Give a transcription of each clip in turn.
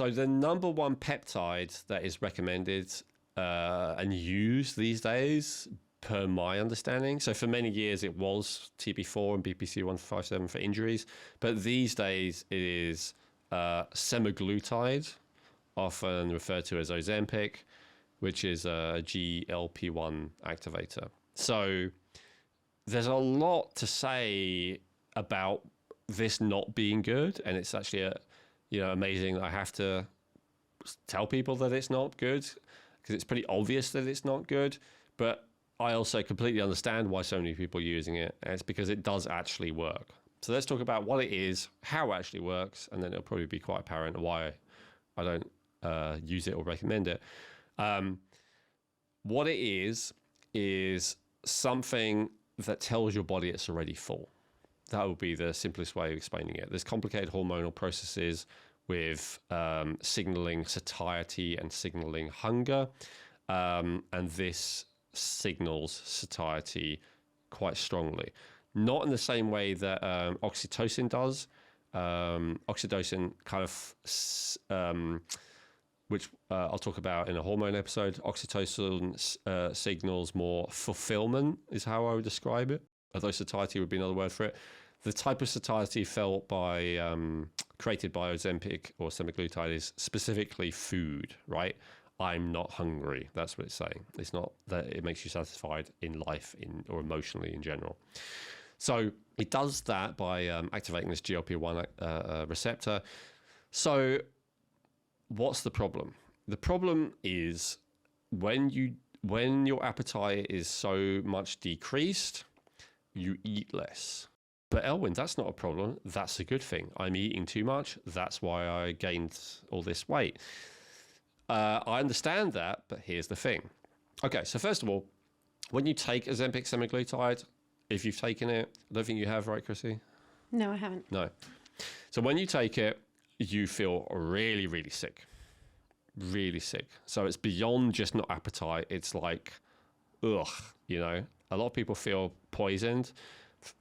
So the number one peptide that is recommended and used these days, per my understanding. So for many years it was TB4 and BPC 157 for injuries, but these days it is semaglutide, often referred to as Ozempic, which is a GLP-1 activator. So there's a lot to say about this not being good, and it's actually amazing that I have to tell people that it's not good, because it's pretty obvious that it's not good. But I also completely understand why so many people are using it, and it's because it does actually work. So let's talk about what it is, how it actually works, and then it'll probably be quite apparent why I don't use it or recommend it. What it is something that tells your body it's already full. That would be the simplest way of explaining it. There's complicated hormonal processes with signaling satiety and signaling hunger, and this signals satiety quite strongly. Not in the same way that oxytocin does. Oxytocin kind of, which I'll talk about in a hormone episode. Oxytocin signals more fulfillment, is how I would describe it. Although satiety would be another word for it. The type of satiety felt by created by Ozempic or semaglutide is specifically food, right? I'm not hungry. That's what it's saying. It's not that it makes you satisfied in life or emotionally in general. So it does that by activating this GLP-1 receptor. So what's the problem? The problem is when your appetite is so much decreased, you eat less. But Elwin, that's not a problem. That's a good thing. I'm eating too much. That's why I gained all this weight. I understand that, but here's the thing. Okay, so first of all, when you take Ozempic semaglutide, if you've taken it, I don't think you have, right, Chrissy? No, I haven't. No. So when you take it, you feel really, really sick. Really sick. So it's beyond just not appetite. It's like, ugh, A lot of people feel poisoned,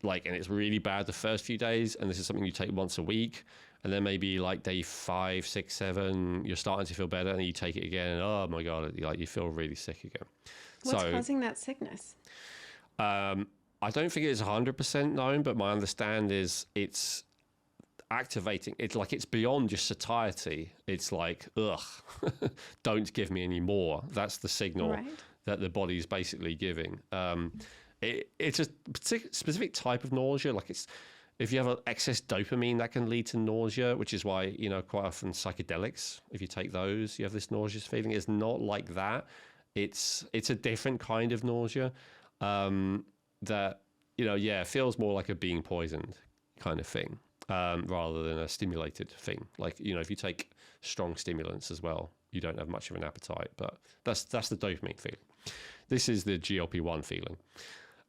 and it's really bad the first few days, and this is something you take once a week. And then maybe like day 5, 6, 7, you're starting to feel better, and you take it again, and oh my God, you feel really sick again. What's causing that sickness? I don't think it's 100% known, but my understanding is it's activating. It's beyond just satiety. It's like, ugh, don't give me any more. That's the signal that the body's basically giving. It's a specific type of nausea. If you have an excess dopamine, that can lead to nausea, which is why, quite often psychedelics, if you take those, you have this nauseous feeling. It's not like that. It's a different kind of nausea that, feels more like a being poisoned kind of thing, rather than a stimulated thing. If you take strong stimulants as well, you don't have much of an appetite, but that's the dopamine feeling. This is the GLP-1 feeling.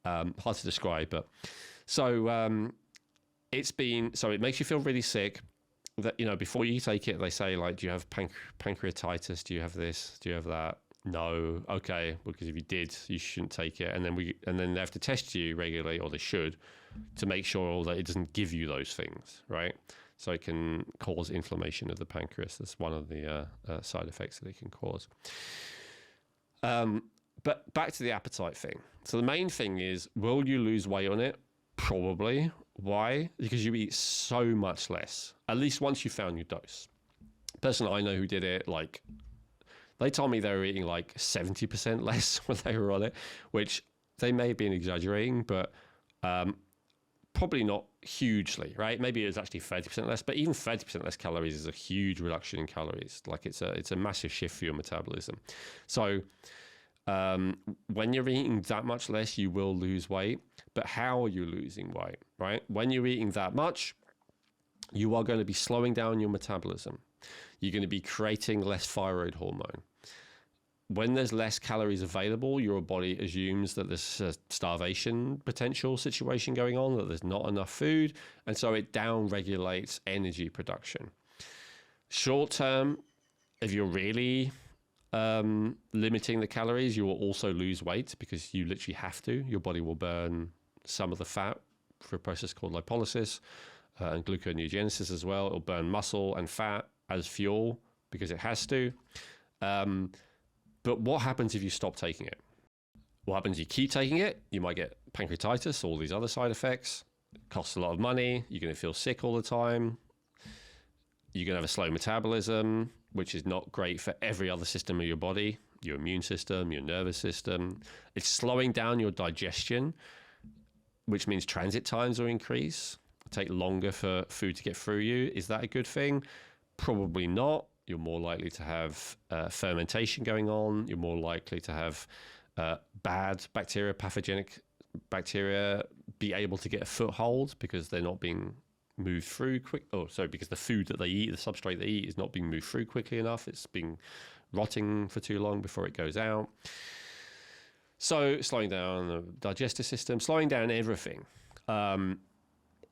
Hard to describe, but so it makes you feel really sick. That before you take it, they say do you have pancreatitis? Do you have this? Do you have that? No. Okay, because if you did, you shouldn't take it. And then they have to test you regularly, or they should, to make sure that it doesn't give you those things, right? So it can cause inflammation of the pancreas. That's one of the side effects that it can cause. But back to the appetite thing. So the main thing is, will you lose weight on it? Probably. Why? Because you eat so much less, at least once you found your dose. Person I know who did it, they told me they were eating 70% less when they were on it, which they may have been exaggerating, but probably not hugely, right? Maybe it was actually 30% less, but even 30% less calories is a huge reduction in calories. It's a massive shift for your metabolism. So when you're eating that much less, you will lose weight. But how are you losing weight, right? When you're eating that much, you are going to be slowing down your metabolism. You're going to be creating less thyroid hormone. When there's less calories available, your body assumes that there's a starvation potential situation going on, that there's not enough food, and so it down-regulates energy production. Short term, if you're really limiting the calories, you will also lose weight because you literally have to. Your body will burn some of the fat for a process called lipolysis and gluconeogenesis as well. It'll burn muscle and fat as fuel because it has to. But what happens if you stop taking it? What happens if you keep taking it? You might get pancreatitis, all these other side effects. It costs a lot of money. You're going to feel sick all the time. You're going to have a slow metabolism, which is not great for every other system of your body, your immune system, your nervous system. It's slowing down your digestion, which means transit times will increase. It'll take longer for food to get through you. Is that a good thing? Probably not. You're more likely to have fermentation going on. You're more likely to have bad bacteria, pathogenic bacteria, be able to get a foothold because they're not being moved through because the food that they eat, the substrate they eat, is not being moved through quickly enough. It's been rotting for too long before it goes out. So slowing down the digestive system, slowing down everything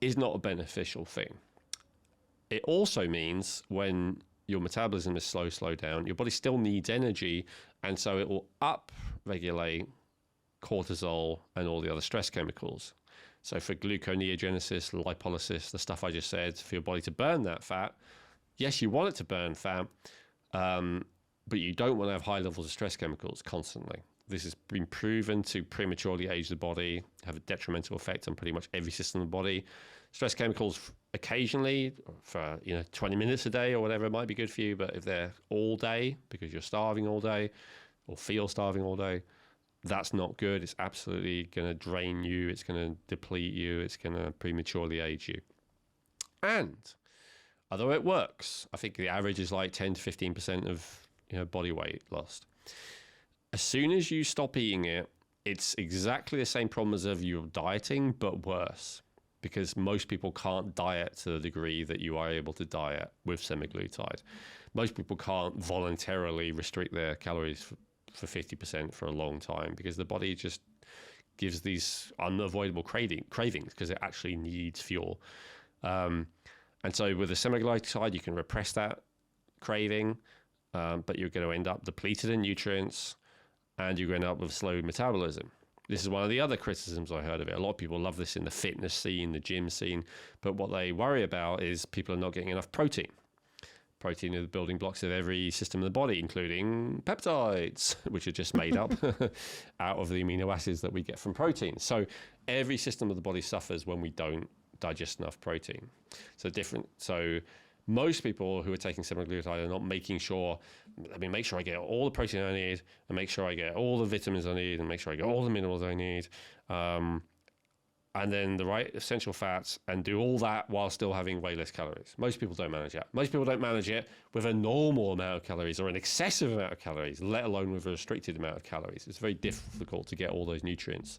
is not a beneficial thing. It also means when your metabolism is slow down, your body still needs energy, and so it will up-regulate cortisol and all the other stress chemicals. So for gluconeogenesis, lipolysis, the stuff I just said, for your body to burn that fat, yes, you want it to burn fat, but you don't want to have high levels of stress chemicals constantly. This has been proven to prematurely age the body, have a detrimental effect on pretty much every system of the body. Stress chemicals occasionally for 20 minutes a day or whatever might be good for you, but if they're all day because you're starving all day or feel starving all day, that's not good. It's absolutely going to drain you. It's going to deplete you. It's going to prematurely age you. And although it works, I think the average is like 10 to 15% of body weight lost. As soon as you stop eating it, it's exactly the same problem as if you're dieting, but worse, because most people can't diet to the degree that you are able to diet with semaglutide. Most people can't voluntarily restrict their calories for 50% for a long time because the body just gives these unavoidable cravings because it actually needs fuel. And so with the semaglutide, you can repress that craving, but you're going to end up depleted in nutrients and you're going to end up with slow metabolism. This is one of the other criticisms I heard of it. A lot of people love this in the fitness scene, the gym scene, but what they worry about is people are not getting enough protein. Protein are the building blocks of every system of the body, including peptides, which are just made up out of the amino acids that we get from protein. So every system of the body suffers when we don't digest enough protein. So most people who are taking semaglutide are not making sure, make sure I get all the protein I need, and make sure I get all the vitamins I need, and make sure I get all the minerals I need, and then the right essential fats, and do all that while still having way less calories. Most people don't manage that. Most people don't manage it with a normal amount of calories or an excessive amount of calories, let alone with a restricted amount of calories. It's very difficult to get all those nutrients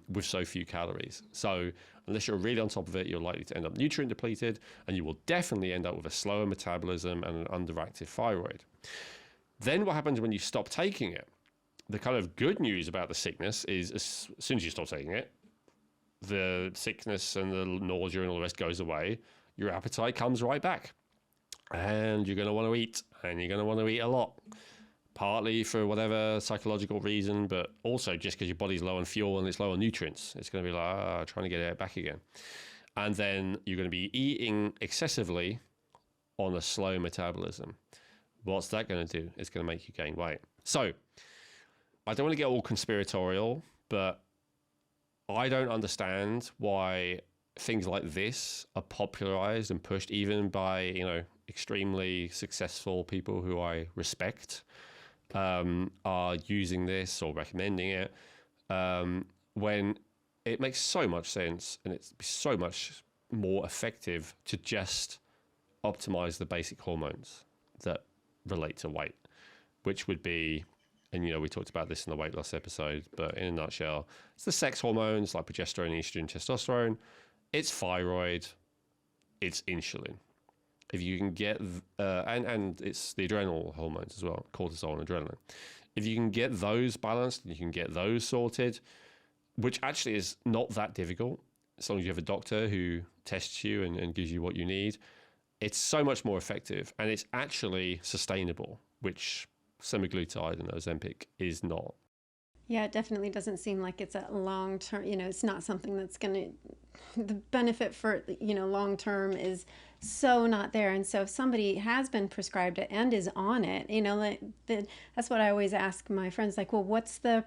with so few calories. So unless you're really on top of it, you're likely to end up nutrient depleted, and you will definitely end up with a slower metabolism and an underactive thyroid. Then what happens when you stop taking it? The kind of good news about the sickness is as soon as you stop taking it, the sickness and the nausea and all the rest goes away. Your appetite comes right back. And you're going to want to eat, and you're going to want to eat a lot. Partly for whatever psychological reason, but also just because your body's low on fuel and it's low on nutrients. It's going to be like, trying to get it back again. And then you're going to be eating excessively on a slow metabolism. What's that going to do? It's going to make you gain weight. So I don't want to get all conspiratorial, but I don't understand why things like this are popularized and pushed even by, extremely successful people who I respect. Are using this or recommending it when it makes so much sense and it's so much more effective to just optimize the basic hormones that relate to weight, which would be, and we talked about this in the weight loss episode, but in a nutshell, it's the sex hormones like progesterone, estrogen, testosterone, it's thyroid, it's insulin. If you can get, and it's the adrenal hormones as well, cortisol and adrenaline. If you can get those balanced and you can get those sorted, which actually is not that difficult, as long as you have a doctor who tests you and gives you what you need, it's so much more effective and it's actually sustainable, which semaglutide and Ozempic is not. Yeah, it definitely doesn't seem like it's a long term, it's not something that's going to, the benefit for, long term is so not there. And so if somebody has been prescribed it and is on it, that's what I always ask my friends, like, well, what's the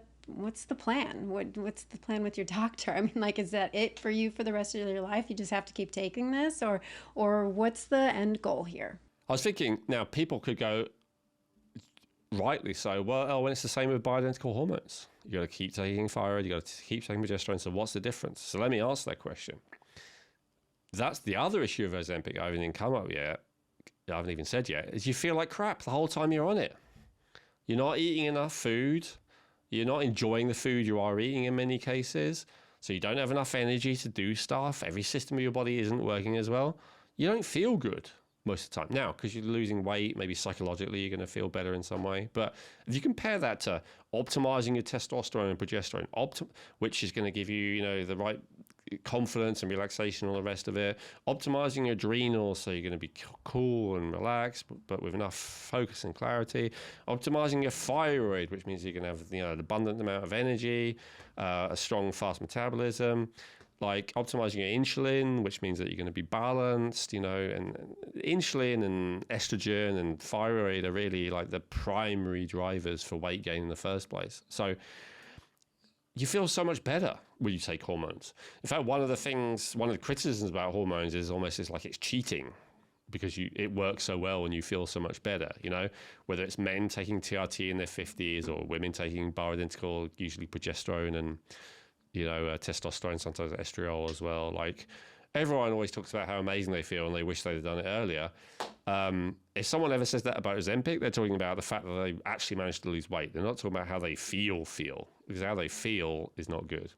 plan? What's the plan with your doctor? I mean, like, is that it for you for the rest of your life? You just have to keep taking this, or what's the end goal here? I was thinking, now people could go, rightly so, well, Elwin, it's the same with bioidentical hormones. You got to keep taking thyroid, you got to keep taking progesterone. So what's the difference? So let me answer that question. That's the other issue of Ozempic I haven't even come up yet. I haven't even said yet, is you feel like crap the whole time you're on it. You're not eating enough food. You're not enjoying the food you are eating in many cases. So you don't have enough energy to do stuff. Every system of your body isn't working as well. You don't feel good most of the time. Now, because you're losing weight, maybe psychologically you're going to feel better in some way. But if you compare that to optimizing your testosterone and progesterone, which is going to give you, the right confidence and relaxation, all the rest of it, optimizing your adrenals so you're going to be cool and relaxed, but with enough focus and clarity, optimizing your thyroid, which means you're going to have an abundant amount of energy, a strong, fast metabolism, like optimizing your insulin, which means that you're going to be balanced, and insulin and estrogen and thyroid are really like the primary drivers for weight gain in the first place. So you feel so much better when you take hormones. In fact, one of the criticisms about hormones is almost it's like it's cheating because it works so well and you feel so much better, whether it's men taking TRT in their 50s or women taking bioidentical, usually progesterone and testosterone, sometimes estriol as well. Like, everyone always talks about how amazing they feel and they wish they'd done it earlier. If someone ever says that about Ozempic, they're talking about the fact that they actually managed to lose weight. They're not talking about how they feel, because how they feel is not good.